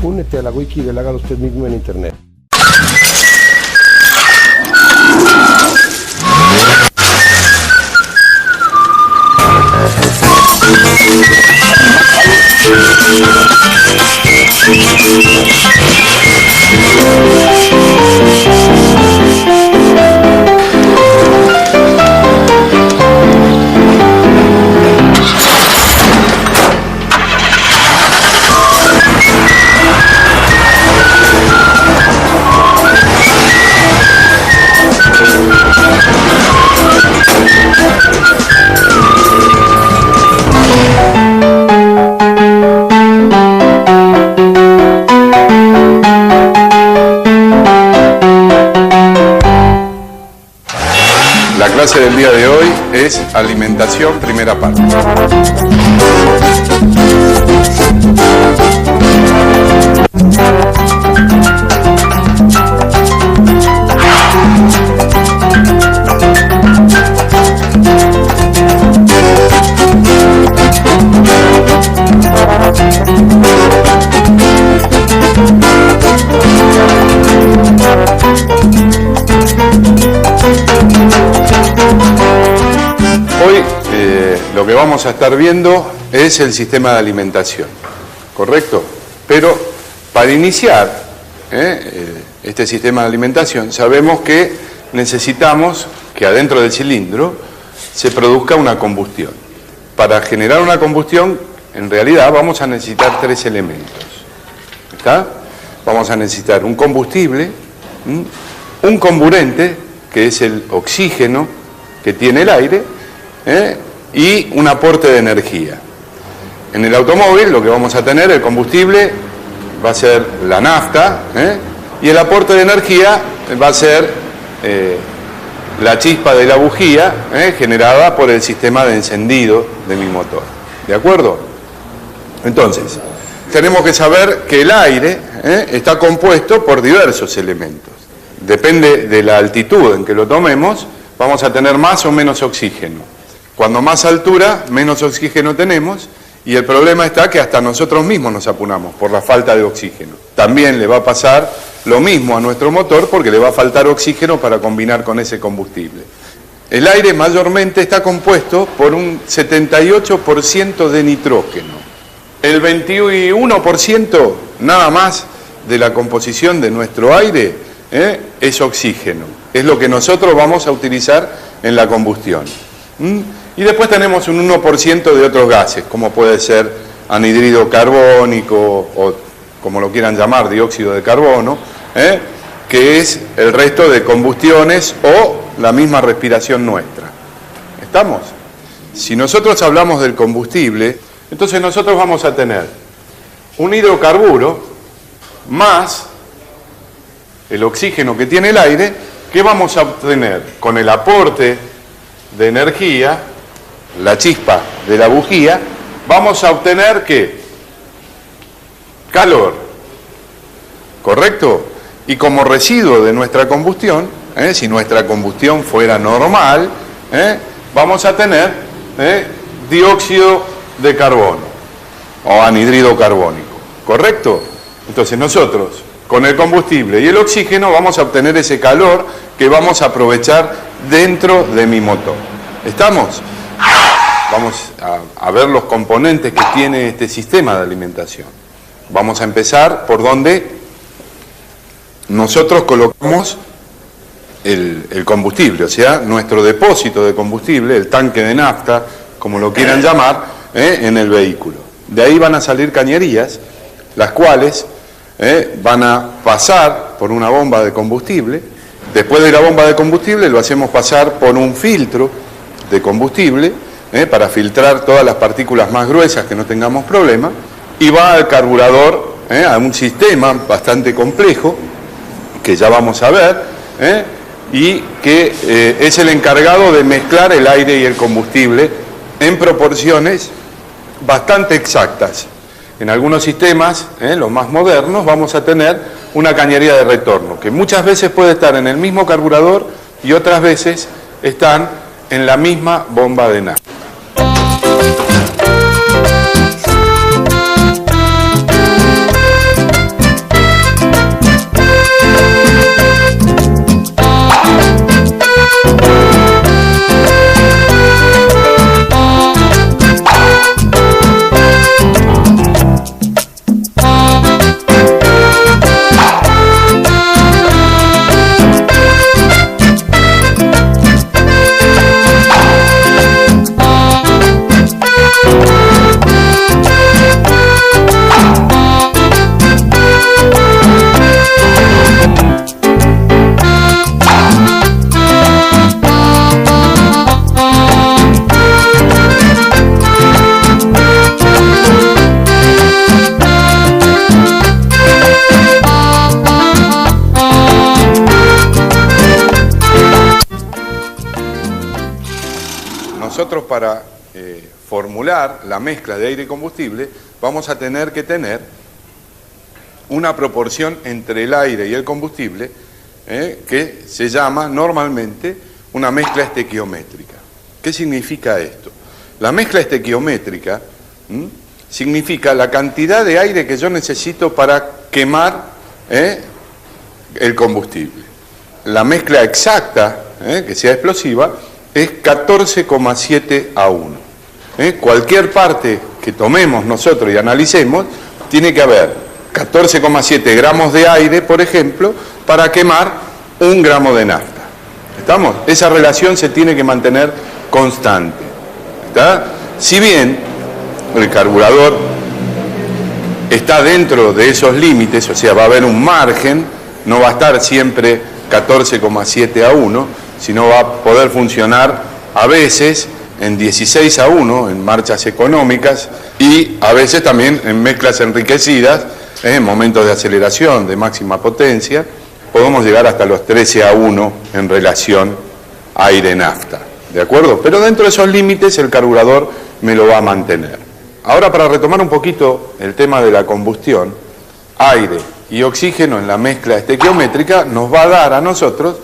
Únete a la wiki del Hágalo Usted Mismo en internet. La clase del día de hoy es alimentación, primera parte. Hoy lo que vamos a estar viendo es el sistema de alimentación, ¿correcto? Pero para iniciar este sistema de alimentación sabemos que necesitamos que adentro del cilindro se produzca una combustión. Para generar una combustión, en realidad vamos a necesitar tres elementos, ¿está? Vamos a necesitar un combustible, un comburente, que es el oxígeno que tiene el aire, y un aporte de energía. En el automóvil lo que vamos a tener, el combustible va a ser la nafta, y el aporte de energía va a ser la chispa de la bujía generada por el sistema de encendido de mi motor. ¿De acuerdo? Entonces, tenemos que saber que el aire está compuesto por diversos elementos. Depende de la altitud en que lo tomemos, vamos a tener más o menos oxígeno. Cuando más altura, menos oxígeno tenemos, y el problema está que hasta nosotros mismos nos apuramos por la falta de oxígeno. También le va a pasar lo mismo a nuestro motor porque le va a faltar oxígeno para combinar con ese combustible. El aire mayormente está compuesto por un 78% de nitrógeno. El 21% nada más de la composición de nuestro aire es oxígeno. Es lo que nosotros vamos a utilizar en la combustión. Y después tenemos un 1% de otros gases, como puede ser anhídrido carbónico o, como lo quieran llamar, dióxido de carbono, que es el resto de combustiones o la misma respiración nuestra. ¿Estamos? Si nosotros hablamos del combustible, entonces nosotros vamos a tener un hidrocarburo más el oxígeno que tiene el aire, que vamos a obtener con el aporte de energía, la chispa de la bujía, vamos a obtener ¿qué? Calor, ¿correcto? Y como residuo de nuestra combustión, si nuestra combustión fuera normal, vamos a tener dióxido de carbono o anhídrido carbónico, ¿correcto? Entonces nosotros con el combustible y el oxígeno vamos a obtener ese calor que vamos a aprovechar dentro de mi motor. ¿Estamos? Vamos a ver los componentes que tiene este sistema de alimentación. Vamos a empezar por donde nosotros colocamos el combustible, o sea, nuestro depósito de combustible, el tanque de nafta, como lo quieran llamar, en el vehículo. De ahí van a salir cañerías, las cuales van a pasar por una bomba de combustible. Después de la bomba de combustible lo hacemos pasar por un filtro de combustible para filtrar todas las partículas más gruesas que no tengamos problema, y va al carburador, a un sistema bastante complejo que ya vamos a ver, y que es el encargado de mezclar el aire y el combustible en proporciones bastante exactas. En algunos sistemas, los más modernos, vamos a tener una cañería de retorno, que muchas veces puede estar en el mismo carburador y otras veces están en la misma bomba de nafta. nosotros para formular la mezcla de aire y combustible vamos a tener que tener una proporción entre el aire y el combustible que se llama normalmente una mezcla estequiométrica. ¿Qué significa esto? La mezcla estequiométrica significa la cantidad de aire que yo necesito para quemar el combustible. La mezcla exacta, que sea explosiva, es 14,7 a 1. Cualquier parte que tomemos nosotros y analicemos, tiene que haber 14,7 gramos de aire, por ejemplo, para quemar 1 gramo de nafta. ¿Estamos? Esa relación se tiene que mantener constante. ¿Está? Si bien el carburador está dentro de esos límites, o sea, va a haber un margen, no va a estar siempre 14,7 a 1, sino va a poder funcionar a veces en 16 a 1, en marchas económicas, y a veces también en mezclas enriquecidas, en momentos de aceleración, de máxima potencia, podemos llegar hasta los 13 a 1 en relación aire-nafta, ¿de acuerdo? Pero dentro de esos límites el carburador me lo va a mantener. Ahora, para retomar un poquito el tema de la combustión, aire y oxígeno en la mezcla estequiométrica nos va a dar a nosotros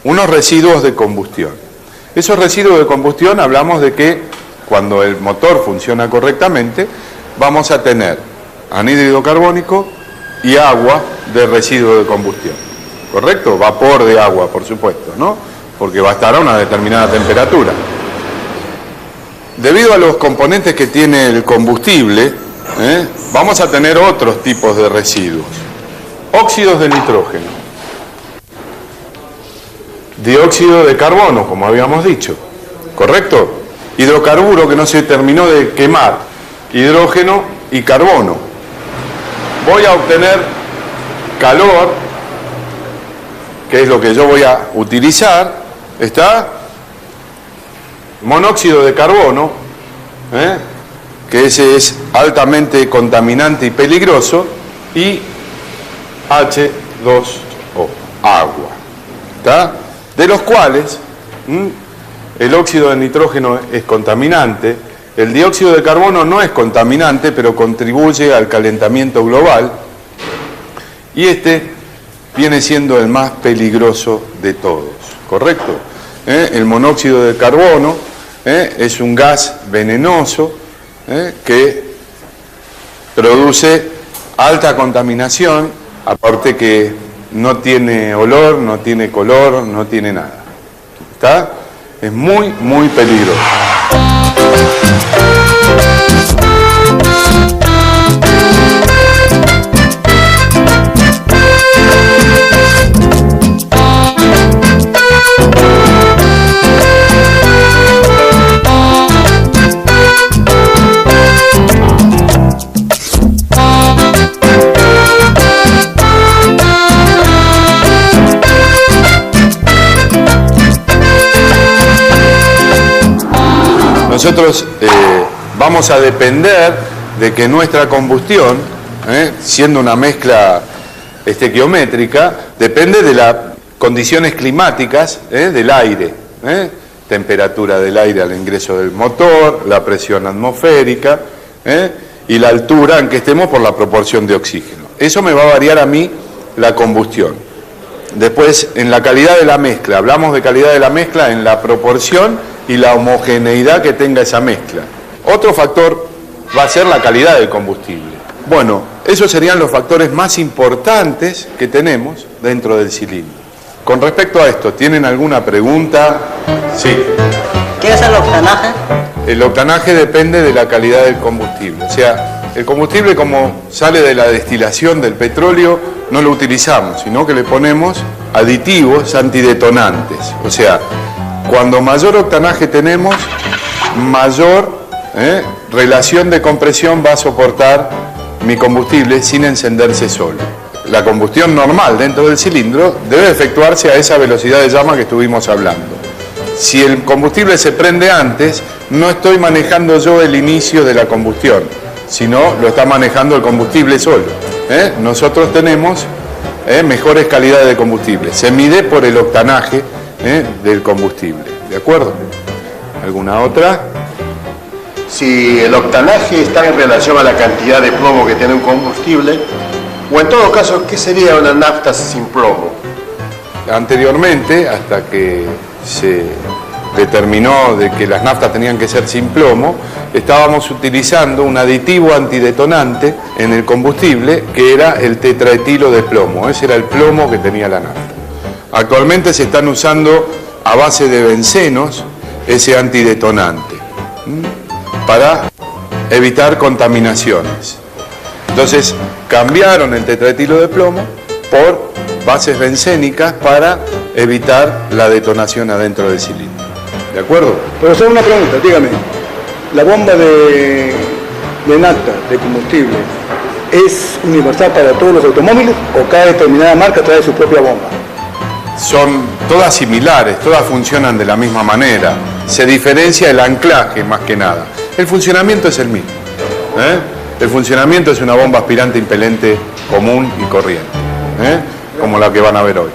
unos residuos de combustión. Esos residuos de combustión, hablamos de que cuando el motor funciona correctamente, vamos a tener anhídrido carbónico y agua de residuo de combustión. ¿Correcto? Vapor de agua, por supuesto, ¿no? Porque va a estar a una determinada temperatura. Debido a los componentes que tiene el combustible, vamos a tener otros tipos de residuos. Óxidos de nitrógeno, dióxido de carbono, como habíamos dicho, ¿correcto? Hidrocarburo que no se terminó de quemar, hidrógeno y carbono. Voy a obtener calor, que es lo que yo voy a utilizar, ¿está? Monóxido de carbono, que ese es altamente contaminante y peligroso, y H2O, agua, ¿está? De los cuales el óxido de nitrógeno es contaminante, el dióxido de carbono no es contaminante, pero contribuye al calentamiento global, y este viene siendo el más peligroso de todos, ¿correcto? El monóxido de carbono es un gas venenoso que produce alta contaminación, aparte que no tiene olor, no tiene color, no tiene nada. ¿Está? Es muy, muy peligroso. Nosotros vamos a depender de que nuestra combustión, siendo una mezcla estequiométrica, depende de las condiciones climáticas del aire, temperatura del aire al ingreso del motor, la presión atmosférica y la altura en que estemos por la proporción de oxígeno. Eso me va a variar a mí la combustión. Después, en la calidad de la mezcla, hablamos de calidad de la mezcla en la proporción y la homogeneidad que tenga esa mezcla. Otro factor va a ser la calidad del combustible. Bueno, esos serían los factores más importantes que tenemos dentro del cilindro. Con respecto a esto, ¿tienen alguna pregunta? Sí. ¿Qué es el octanaje? El octanaje depende de la calidad del combustible. O sea, el combustible, como sale de la destilación del petróleo, no lo utilizamos, sino que le ponemos aditivos antidetonantes. O sea, cuando mayor octanaje tenemos, mayor relación de compresión va a soportar mi combustible sin encenderse solo. La combustión normal dentro del cilindro debe efectuarse a esa velocidad de llama que estuvimos hablando. Si el combustible se prende antes, no estoy manejando yo el inicio de la combustión, sino lo está manejando el combustible solo. Nosotros tenemos mejores calidades de combustible. Se mide por el octanaje del combustible. ¿De acuerdo? ¿Alguna otra? si el octanaje está en relación a la cantidad de plomo que tiene un combustible, o en todo caso, ¿qué sería una nafta sin plomo? Anteriormente, hasta que se determinó de que las naftas tenían que ser sin plomo, estábamos utilizando un aditivo antidetonante en el combustible que era el tetraetilo de plomo. Ese era el plomo que tenía la nafta. Actualmente se están usando a base de bencenos ese antidetonante para evitar contaminaciones. Entonces cambiaron el tetraetilo de plomo por bases bencénicas para evitar la detonación adentro del cilindro. ¿De acuerdo? Profesor, una pregunta, dígame. ¿La bomba de nafta, de combustible, es universal para todos los automóviles o cada determinada marca trae su propia bomba? Son todas similares, todas funcionan de la misma manera. Se diferencia el anclaje más que nada. El funcionamiento es el mismo. El funcionamiento es una bomba aspirante impelente común y corriente, como la que van a ver hoy.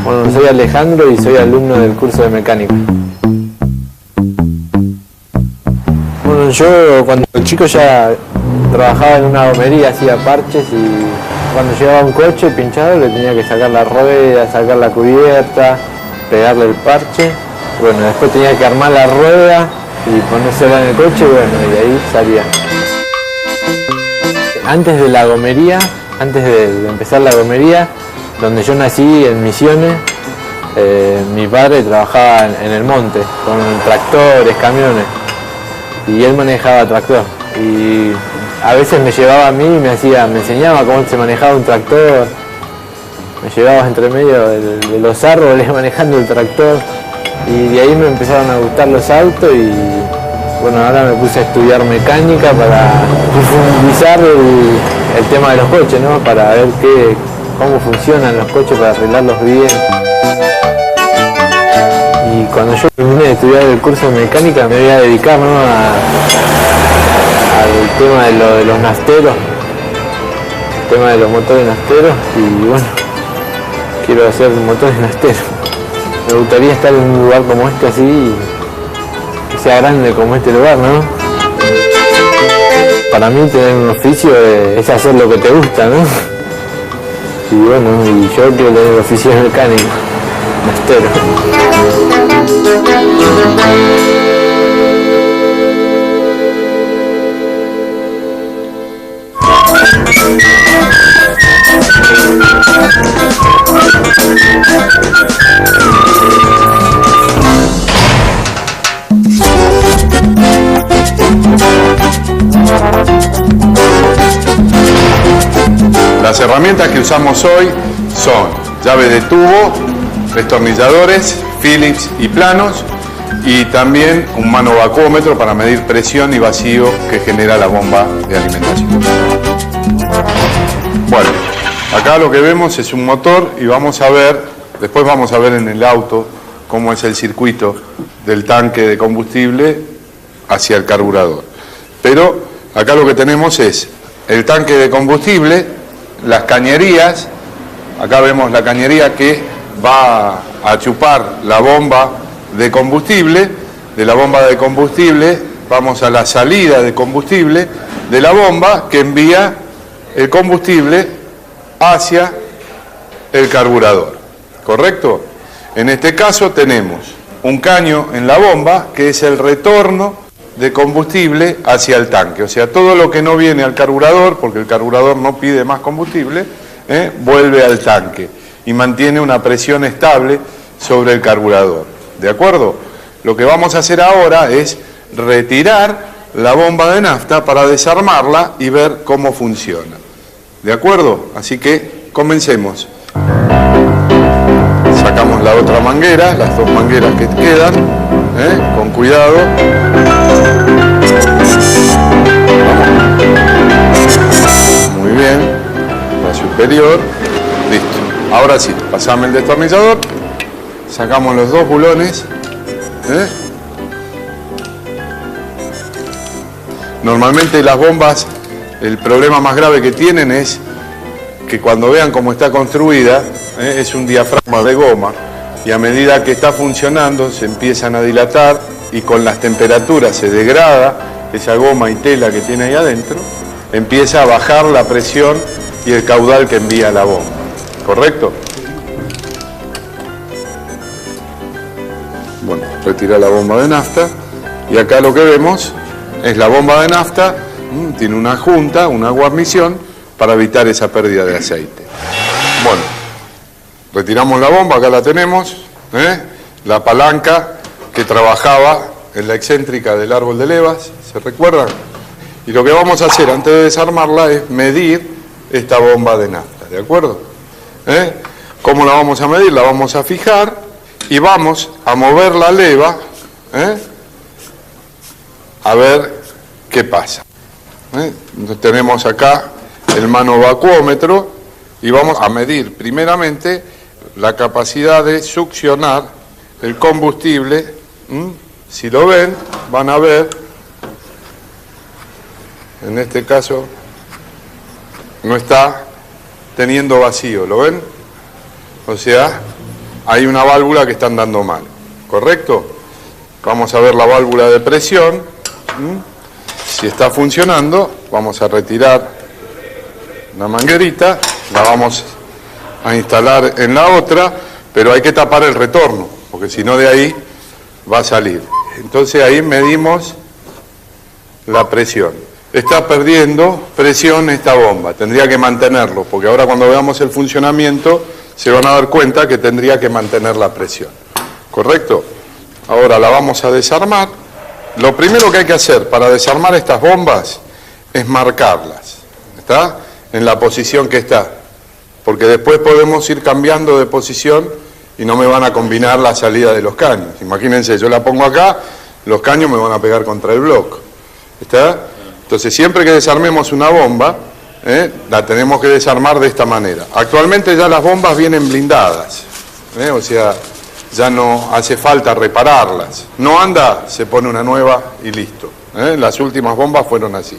Bueno, soy Alejandro y soy alumno del curso de mecánica. Bueno, yo cuando chico ya trabajaba en una gomería, hacía parches y cuando llegaba un coche pinchado le tenía que sacar la rueda, sacar la cubierta, pegarle el parche. Bueno, después tenía que armar la rueda y ponérsela en el coche, bueno, y de ahí salía. Antes de la gomería, antes de empezar la gomería, donde yo nací en Misiones, mi padre trabajaba en el monte, con tractores, camiones, y él manejaba tractor. Y a veces me llevaba a mí y me enseñaba cómo se manejaba un tractor, me llevaba entre medio de los árboles manejando el tractor. Y de ahí me empezaron a gustar los autos y bueno, ahora me puse a estudiar mecánica para profundizar el tema de los coches, ¿no? Para ver cómo funcionan los coches, para arreglarlos bien. Y cuando yo terminé de estudiar el curso de mecánica me voy a dedicar, ¿no? al tema de los nafteros, el tema de los motores nafteros y bueno, quiero hacer motores nafteros. Me gustaría estar en un lugar como este así, que sea grande como este lugar, ¿no? Para mí tener un oficio es hacer lo que te gusta, ¿no? Y bueno, y yo quiero tener el oficio de mecánico, nastero. Las herramientas que usamos hoy son llave de tubo, destornilladores, Phillips y planos, y también un manovacuómetro para medir presión y vacío que genera la bomba de alimentación. Bueno, acá lo que vemos es un motor y después vamos a ver en el auto cómo es el circuito del tanque de combustible hacia el carburador. Pero acá lo que tenemos es el tanque de combustible, las cañerías. Acá vemos la cañería que va a chupar la bomba de combustible. De la bomba de combustible vamos a la salida de combustible de la bomba que envía el combustible hacia el carburador, ¿correcto? En este caso tenemos un caño en la bomba que es el retorno de combustible hacia el tanque, o sea, todo lo que no viene al carburador, porque el carburador no pide más combustible, vuelve al tanque y mantiene una presión estable sobre el carburador, ¿de acuerdo? Lo que vamos a hacer ahora es retirar la bomba de nafta para desarmarla y ver cómo funciona, ¿de acuerdo? Así que comencemos. Sacamos la otra manguera, las dos mangueras que quedan, con cuidado. Muy bien, la superior, listo. Ahora sí, pasame el destornillador, sacamos los dos bulones. Normalmente las bombas el problema más grave que tienen es que cuando vean cómo está construida, es un diafragma de goma, y a medida que está funcionando se empiezan a dilatar y con las temperaturas se degrada esa goma y tela que tiene ahí adentro, empieza a bajar la presión y el caudal que envía la bomba. ¿Correcto? Bueno, retira la bomba de nafta y acá lo que vemos es la bomba de nafta, tiene una junta, una guarnición para evitar esa pérdida de aceite. Bueno, retiramos la bomba, acá la tenemos, la palanca que trabajaba en la excéntrica del árbol de levas, ¿se recuerdan? Y lo que vamos a hacer antes de desarmarla es medir esta bomba de nafta, ¿de acuerdo? ¿Cómo la vamos a medir? La vamos a fijar y vamos a mover la leva, a ver qué pasa. Entonces tenemos acá el manovacuómetro y vamos a medir primeramente la capacidad de succionar el combustible. Si lo ven, van a ver, en este caso no está teniendo vacío, ¿lo ven? O sea, hay una válvula que están dando mal, ¿correcto? Vamos a ver la válvula de presión. Si está funcionando, vamos a retirar la manguerita, la vamos a instalar en la otra, pero hay que tapar el retorno, porque si no de ahí va a salir. Entonces ahí medimos la presión. Está perdiendo presión esta bomba, tendría que mantenerlo, porque ahora cuando veamos el funcionamiento se van a dar cuenta que tendría que mantener la presión. ¿Correcto? Ahora la vamos a desarmar. Lo primero que hay que hacer para desarmar estas bombas es marcarlas, ¿está? En la posición que está, porque después podemos ir cambiando de posición y no me van a combinar la salida de los caños. Imagínense, yo la pongo acá, los caños me van a pegar contra el bloque, ¿está? Entonces siempre que desarmemos una bomba, la tenemos que desarmar de esta manera. Actualmente ya las bombas vienen blindadas, o sea, ya no hace falta repararlas. No anda, se pone una nueva y listo. Las últimas bombas fueron así.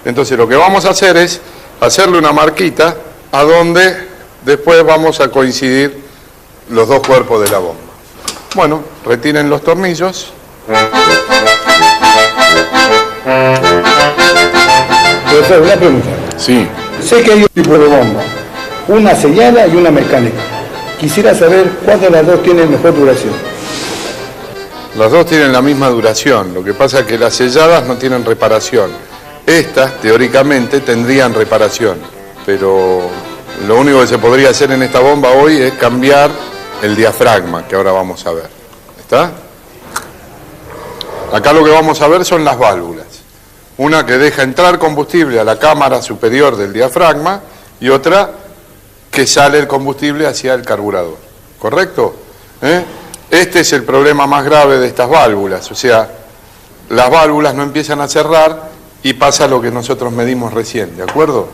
Entonces lo que vamos a hacer es hacerle una marquita a donde después vamos a coincidir los dos cuerpos de la bomba. Bueno, retiren los tornillos. Profesor, una pregunta. Sí. Sé que hay un tipo de bomba, una sellada y una mecánica. Quisiera saber cuál de las dos tiene mejor duración. Las dos tienen la misma duración, lo que pasa es que las selladas no tienen reparación. Estas, teóricamente, tendrían reparación, pero lo único que se podría hacer en esta bomba hoy es cambiar el diafragma, que ahora vamos a ver. ¿Está? Acá lo que vamos a ver son las válvulas. Una que deja entrar combustible a la cámara superior del diafragma y otra que sale el combustible hacia el carburador. ¿Correcto? Este es el problema más grave de estas válvulas. O sea, las válvulas no empiezan a cerrar y pasa lo que nosotros medimos recién, ¿de acuerdo?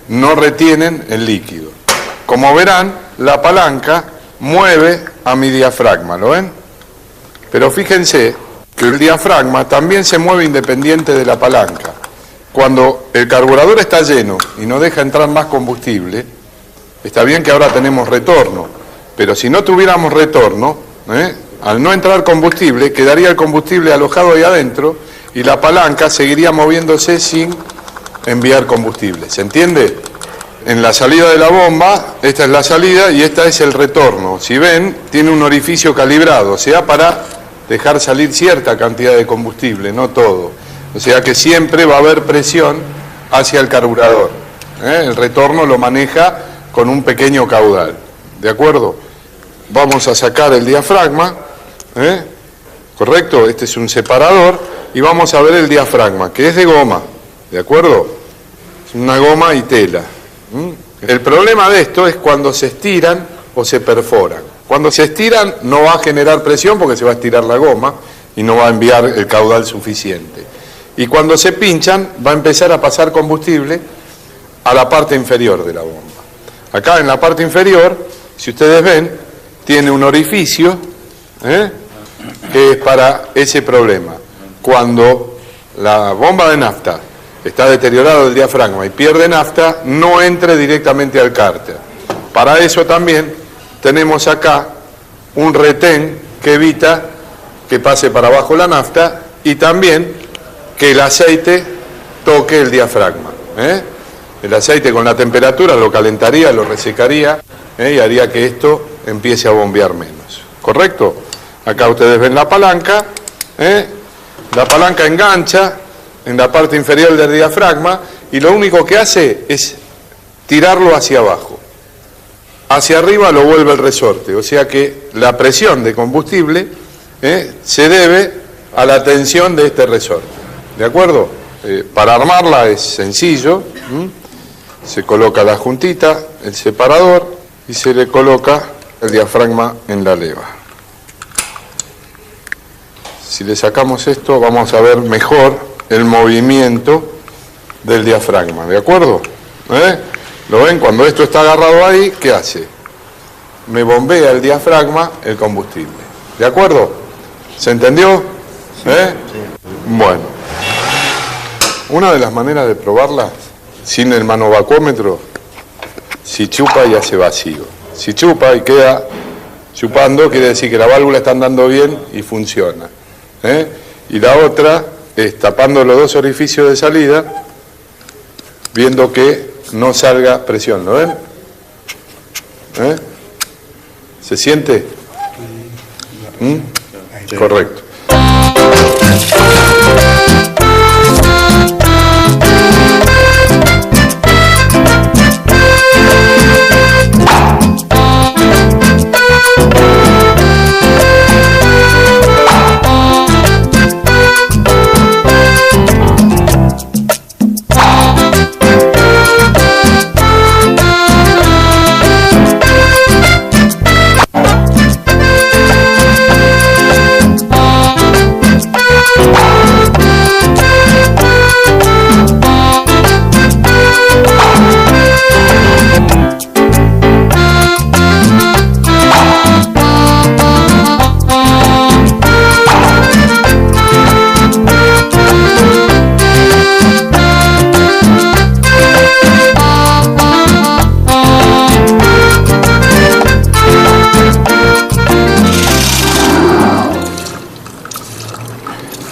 No retienen el líquido. Como verán, la palanca mueve a mi diafragma, ¿lo ven? Pero fíjense que el diafragma también se mueve independiente de la palanca. Cuando el carburador está lleno y no deja entrar más combustible, está bien que ahora tenemos retorno, pero si no tuviéramos retorno, al no entrar combustible, quedaría el combustible alojado ahí adentro y la palanca seguiría moviéndose sin enviar combustible. ¿Se entiende? En la salida de la bomba, esta es la salida y esta es el retorno. Si ven, tiene un orificio calibrado, o sea, para dejar salir cierta cantidad de combustible, no todo. O sea que siempre va a haber presión hacia el carburador. El retorno lo maneja con un pequeño caudal. ¿De acuerdo? Vamos a sacar el diafragma. ¿Correcto? Este es un separador. Y vamos a ver el diafragma, que es de goma. ¿De acuerdo? Es una goma y tela. El problema de esto es cuando se estiran o se perforan. Cuando se estiran no va a generar presión porque se va a estirar la goma y no va a enviar el caudal suficiente. Y cuando se pinchan va a empezar a pasar combustible a la parte inferior de la bomba. Acá en la parte inferior, si ustedes ven, tiene un orificio que es para ese problema. Cuando la bomba de nafta está deteriorado el diafragma y pierde nafta, no entre directamente al cárter. Para eso también tenemos acá un retén que evita que pase para abajo la nafta y también que el aceite toque el diafragma. El aceite con la temperatura lo calentaría, lo resecaría y haría que esto empiece a bombear menos. ¿Correcto? Acá ustedes ven la palanca. La palanca engancha en la parte inferior del diafragma y lo único que hace es tirarlo hacia abajo. Hacia arriba lo vuelve el resorte, o sea que la presión de combustible se debe a la tensión de este resorte. ¿De acuerdo? Para armarla es sencillo. Se coloca la juntita, el separador y se le coloca el diafragma en la leva. Si le sacamos esto vamos a ver mejor el movimiento del diafragma, ¿de acuerdo? ¿Lo ven? Cuando esto está agarrado ahí, ¿qué hace? Me bombea el diafragma el combustible, ¿de acuerdo? ¿Se entendió? Sí. Bueno, una de las maneras de probarla sin el manovacuómetro, si chupa y hace vacío. Si chupa y queda chupando, quiere decir que la válvula está andando bien y funciona. Y la otra es tapando los dos orificios de salida, viendo que no salga presión. ¿Lo ven? ¿Se siente? Correcto.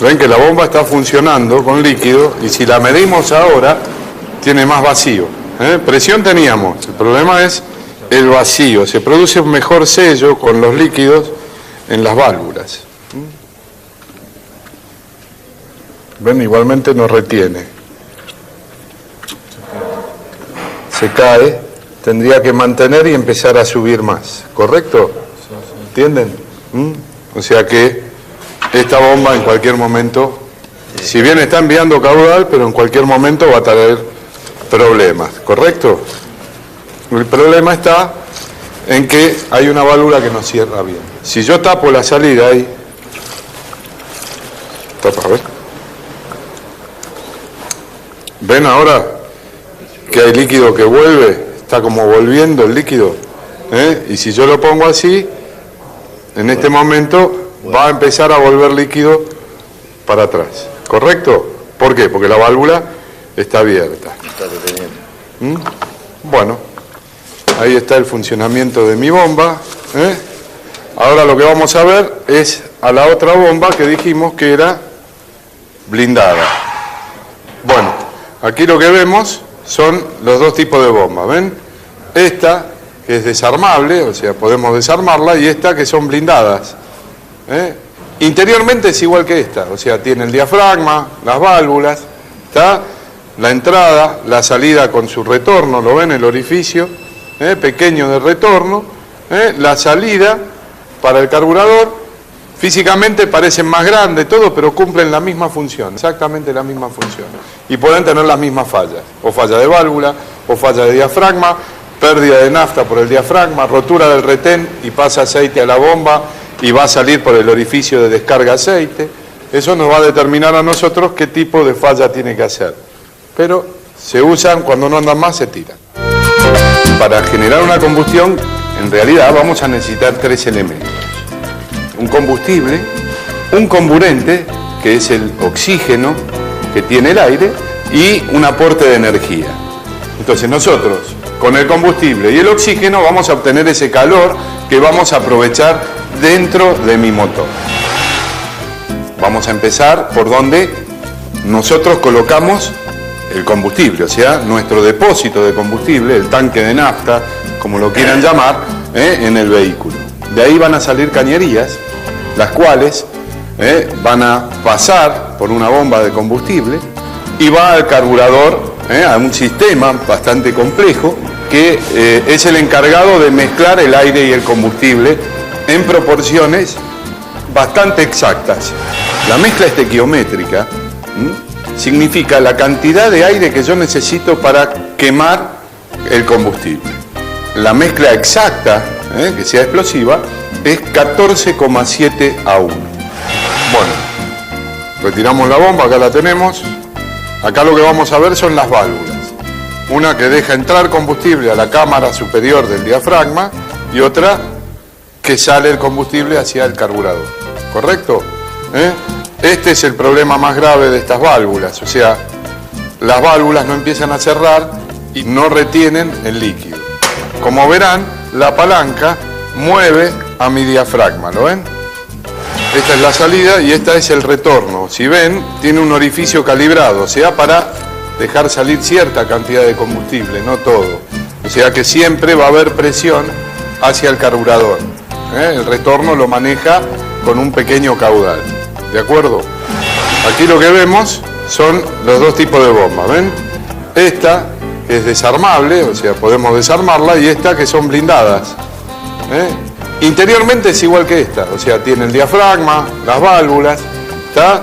Ven que la bomba está funcionando con líquido y si la medimos ahora tiene más vacío. Presión teníamos, el problema es el vacío. Se produce un mejor sello con los líquidos en las válvulas. Ven, igualmente no retiene. Se cae, tendría que mantener y empezar a subir más, ¿correcto? ¿Entienden? O sea que esta bomba en cualquier momento, si bien está enviando caudal, pero en cualquier momento va a traer problemas, ¿correcto? El problema está en que hay una válvula que no cierra bien. Si yo tapo la salida ahí, tapa, a ver. ¿Ven ahora que hay líquido que vuelve? Está como volviendo el líquido. Y si yo lo pongo así, en este momento va a empezar a volver líquido para atrás, ¿correcto? ¿Por qué? Porque la válvula está abierta. Bueno, ahí está el funcionamiento de mi bomba. Ahora lo que vamos a ver es a la otra bomba que dijimos que era blindada. Bueno, aquí lo que vemos son los dos tipos de bombas, ¿ven? Esta que es desarmable, o sea, podemos desarmarla, y esta que son blindadas. Interiormente es igual que esta, o sea, tiene el diafragma, las válvulas, ¿está? La entrada, la salida con su retorno, ¿lo ven? El orificio pequeño de retorno, la salida para el carburador, físicamente parecen más grandes todo, pero cumplen la misma función, exactamente la misma función, y pueden tener las mismas fallas, o falla de válvula, o falla de diafragma, pérdida de nafta por el diafragma, rotura del retén y pasa aceite a la bomba y va a salir por el orificio de descarga aceite. Eso nos va a determinar a nosotros qué tipo de falla tiene que hacer. Pero se usan, cuando no andan más se tiran. Para generar una combustión, en realidad vamos a necesitar tres elementos. Un combustible, un comburente, que es el oxígeno que tiene el aire, y un aporte de energía. Entonces nosotros, con el combustible y el oxígeno, vamos a obtener ese calor que vamos a aprovechar dentro de mi motor. Vamos a empezar por donde nosotros colocamos el combustible, o sea, nuestro depósito de combustible, el tanque de nafta, como lo quieran llamar, en el vehículo. De ahí van a salir cañerías, las cuales van a pasar por una bomba de combustible y va al carburador, a un sistema bastante complejo que es el encargado de mezclar el aire y el combustible en proporciones bastante exactas. La mezcla estequiométrica significa la cantidad de aire que yo necesito para quemar el combustible. La mezcla exacta, que sea explosiva, es 14,7 a 1. Bueno, retiramos la bomba, acá la tenemos. Acá lo que vamos a ver son las válvulas. Una que deja entrar combustible a la cámara superior del diafragma y otra que sale el combustible hacia el carburador. ¿Correcto? Este es el problema más grave de estas válvulas. O sea, las válvulas no empiezan a cerrar y no retienen el líquido. Como verán, la palanca mueve a mi diafragma. ¿Lo ven? Esta es la salida y esta es el retorno. Si ven, tiene un orificio calibrado, o sea, para dejar salir cierta cantidad de combustible, no todo. O sea que siempre va a haber presión hacia el carburador. El retorno lo maneja con un pequeño caudal. ¿De acuerdo? Aquí lo que vemos son los dos tipos de bombas. ¿Ven? Esta es desarmable, o sea, podemos desarmarla, y esta que son blindadas. Interiormente es igual que esta, o sea, tiene el diafragma, las válvulas, ¿está?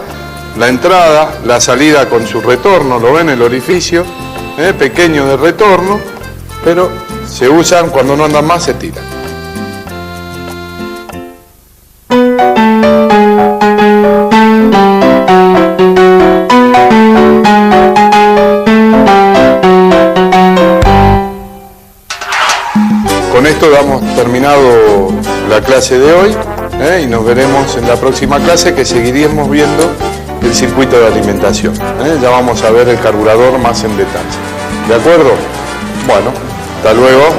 La entrada, la salida con su retorno, lo ven, el orificio, pequeño de retorno, pero se usan cuando no andan más, se tiran. Con esto damos terminado la clase de hoy y nos veremos en la próxima clase, que seguiremos viendo el circuito de alimentación. Ya vamos a ver el carburador más en detalle. ¿De acuerdo? Bueno, hasta luego.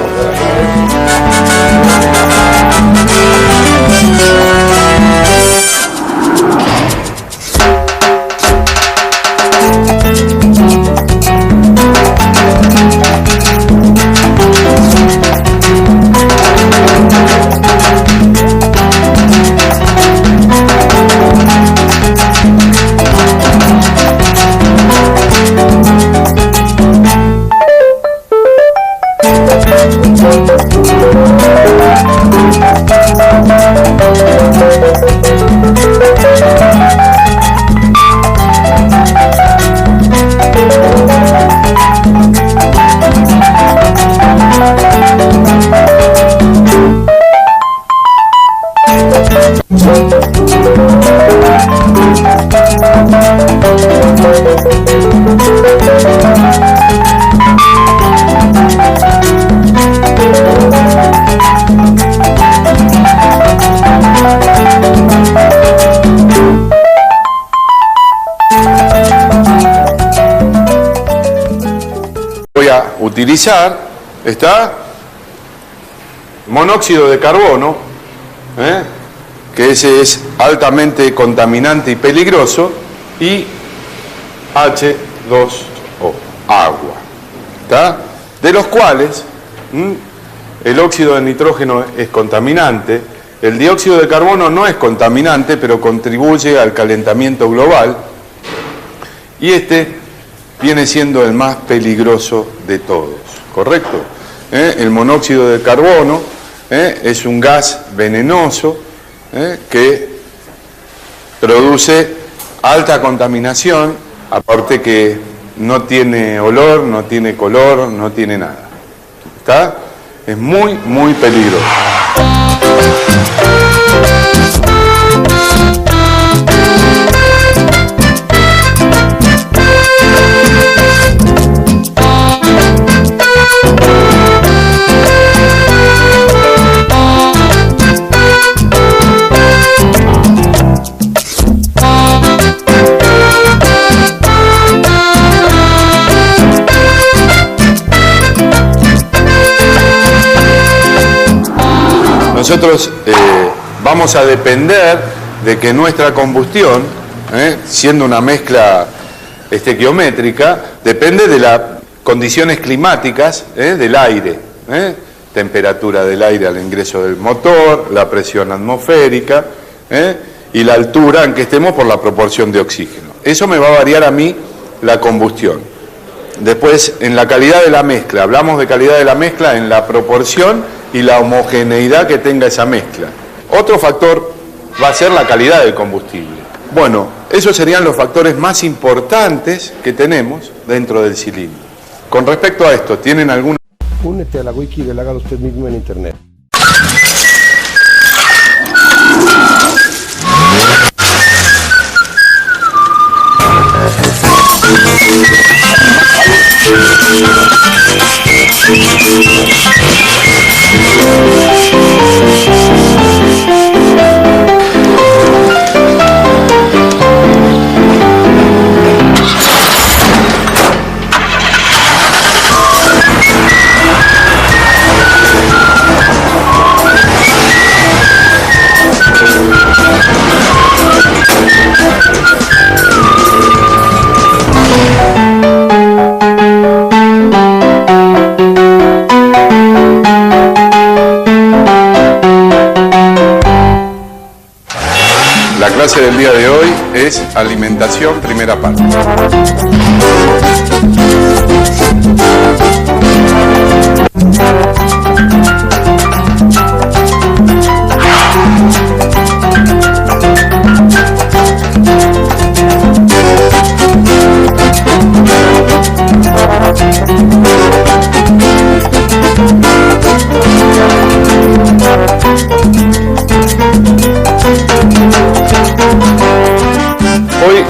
Voy a utilizar, ¿está? Monóxido de carbono, que ese es altamente contaminante y peligroso, y H2O, agua, ¿está? De los cuales el óxido de nitrógeno es contaminante, el dióxido de carbono no es contaminante, pero contribuye al calentamiento global, y este viene siendo el más peligroso de todos, ¿correcto? El monóxido de carbono es un gas venenoso que produce alta contaminación, aparte que no tiene olor, no tiene color, no tiene nada. ¿Está? Es muy, muy peligroso. nosotros vamos a depender de que nuestra combustión, siendo una mezcla estequiométrica, depende de las condiciones climáticas del aire, temperatura del aire al ingreso del motor, la presión atmosférica y la altura en que estemos por la proporción de oxígeno. Eso me va a variar a mí la combustión. Después, en la calidad de la mezcla, hablamos de calidad de la mezcla en la proporción y la homogeneidad que tenga esa mezcla. Otro factor va a ser la calidad del combustible. Bueno, esos serían los factores más importantes que tenemos dentro del cilindro. Con respecto a esto, ¿tienen alguna? Únete a la wiki del Hágalo Usted Mismo en internet. La clase del día de hoy es alimentación, primera parte. Hoy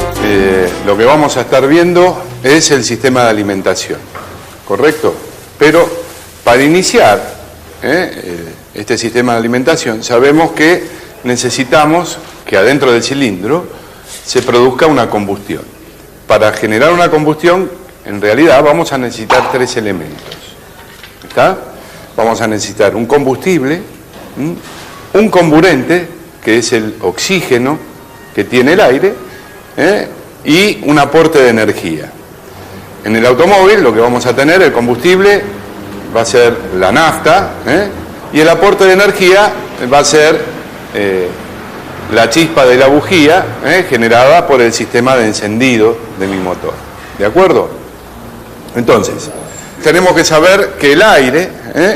lo que vamos a estar viendo es el sistema de alimentación, ¿correcto? Pero para iniciar este sistema de alimentación sabemos que necesitamos que adentro del cilindro se produzca una combustión. Para generar una combustión, en realidad vamos a necesitar tres elementos. ¿Está? Vamos a necesitar un combustible, un comburente, que es el oxígeno que tiene el aire, y un aporte de energía. En el automóvil lo que vamos a tener, el combustible, va a ser la nafta, y el aporte de energía va a ser la chispa de la bujía generada por el sistema de encendido de mi motor. ¿De acuerdo? Entonces, tenemos que saber que el aire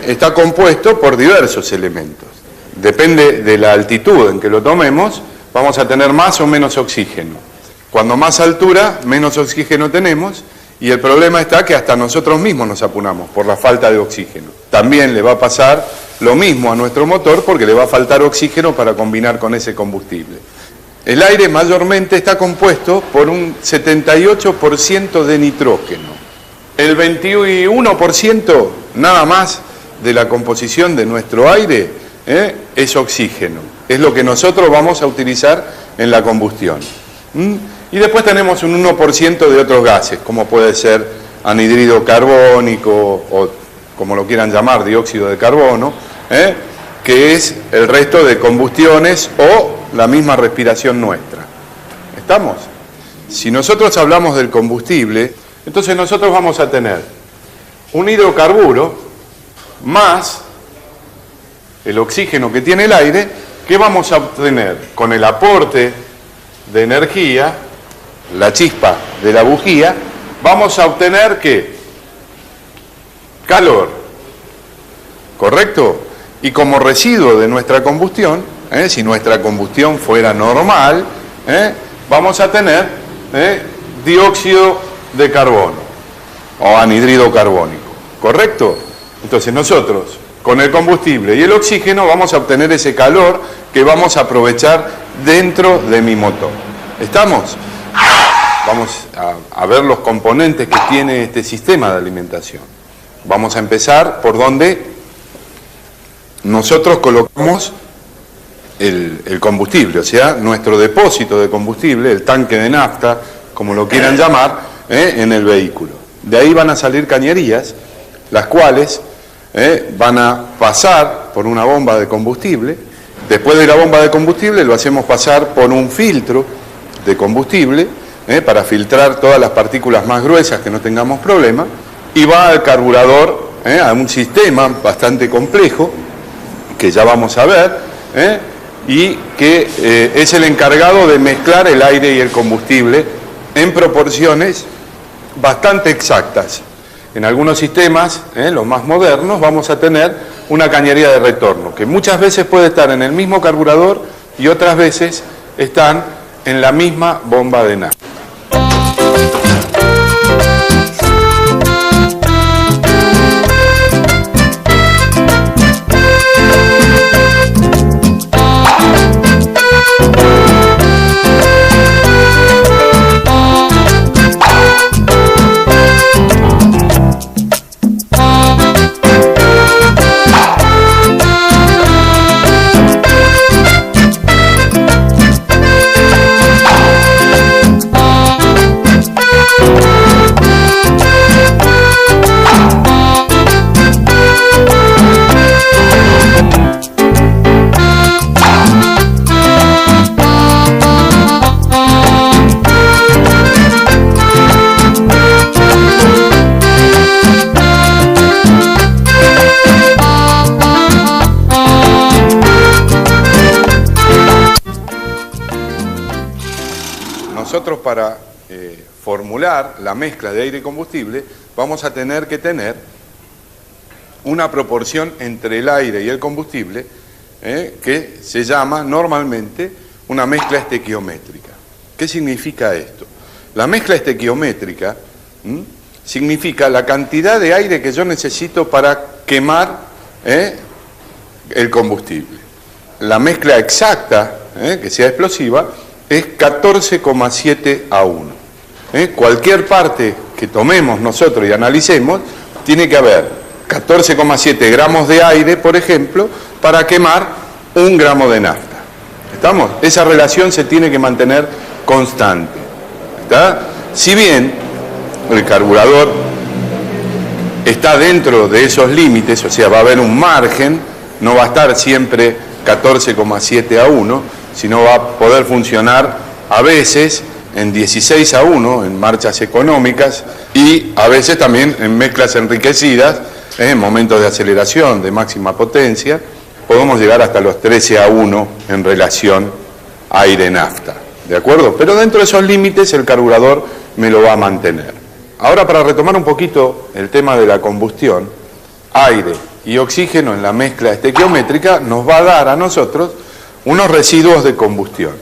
está compuesto por diversos elementos. Depende de la altitud en que lo tomemos, vamos a tener más o menos oxígeno. Cuando más altura, menos oxígeno tenemos, y el problema está que hasta nosotros mismos nos apunamos por la falta de oxígeno. También le va a pasar lo mismo a nuestro motor porque le va a faltar oxígeno para combinar con ese combustible. El aire mayormente está compuesto por un 78% de nitrógeno. El 21% nada más de la composición de nuestro aire es oxígeno. Es lo que nosotros vamos a utilizar en la combustión. Y después tenemos un 1% de otros gases, como puede ser anhídrido carbónico o, como lo quieran llamar, dióxido de carbono, que es el resto de combustiones o la misma respiración nuestra. ¿Estamos? Si nosotros hablamos del combustible, entonces nosotros vamos a tener un hidrocarburo más el oxígeno que tiene el aire, que vamos a obtener con el aporte de energía, la chispa de la bujía, vamos a obtener ¿qué? Calor, ¿correcto? Y como residuo de nuestra combustión, si nuestra combustión fuera normal, vamos a tener dióxido de carbono o anhídrido carbónico, ¿correcto? Entonces nosotros con el combustible y el oxígeno vamos a obtener ese calor que vamos a aprovechar dentro de mi motor. ¿Estamos? Vamos a ver los componentes que tiene este sistema de alimentación. Vamos a empezar por donde nosotros colocamos el combustible, o sea, nuestro depósito de combustible, el tanque de nafta, como lo quieran llamar, en el vehículo. De ahí van a salir cañerías, las cuales van a pasar por una bomba de combustible. Después de la bomba de combustible lo hacemos pasar por un filtro de combustible para filtrar todas las partículas más gruesas que no tengamos problema, y va al carburador, a un sistema bastante complejo que ya vamos a ver, y que es el encargado de mezclar el aire y el combustible en proporciones bastante exactas. En algunos sistemas, los más modernos, vamos a tener una cañería de retorno, que muchas veces puede estar en el mismo carburador y otras veces están en la misma bomba de nafta. Nosotros para formular la mezcla de aire y combustible vamos a tener que tener una proporción entre el aire y el combustible que se llama normalmente una mezcla estequiométrica. ¿Qué significa esto? La mezcla estequiométrica significa la cantidad de aire que yo necesito para quemar el combustible. La mezcla exacta, que sea explosiva, es 14,7 a 1. Cualquier parte que tomemos nosotros y analicemos, tiene que haber 14,7 gramos de aire, por ejemplo, para quemar 1 gramo de nafta. ¿Estamos? Esa relación se tiene que mantener constante. ¿Está? Si bien el carburador está dentro de esos límites, o sea, va a haber un margen, no va a estar siempre 14,7 a 1, sino va a poder funcionar a veces en 16 a 1, en marchas económicas, y a veces también en mezclas enriquecidas, en momentos de aceleración, de máxima potencia, podemos llegar hasta los 13 a 1 en relación aire-nafta, ¿de acuerdo? Pero dentro de esos límites el carburador me lo va a mantener. Ahora, para retomar un poquito el tema de la combustión, aire y oxígeno en la mezcla estequiométrica nos va a dar a nosotros unos residuos de combustión.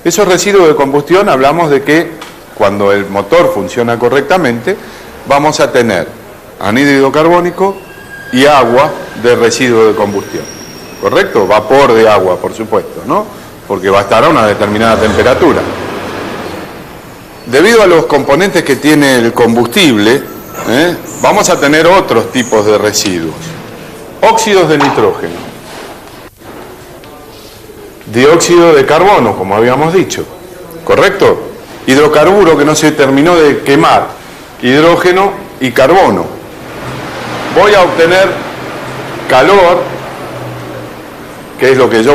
Esos residuos de combustión, hablamos de que cuando el motor funciona correctamente, vamos a tener anhídrido carbónico y agua de residuo de combustión. ¿Correcto? Vapor de agua, por supuesto, ¿no? Porque va a estar a una determinada temperatura. Debido a los componentes que tiene el combustible, vamos a tener otros tipos de residuos. Óxidos de nitrógeno, dióxido de carbono, como habíamos dicho, ¿correcto? Hidrocarburo que no se terminó de quemar, hidrógeno y carbono. Voy a obtener calor, que es lo que yo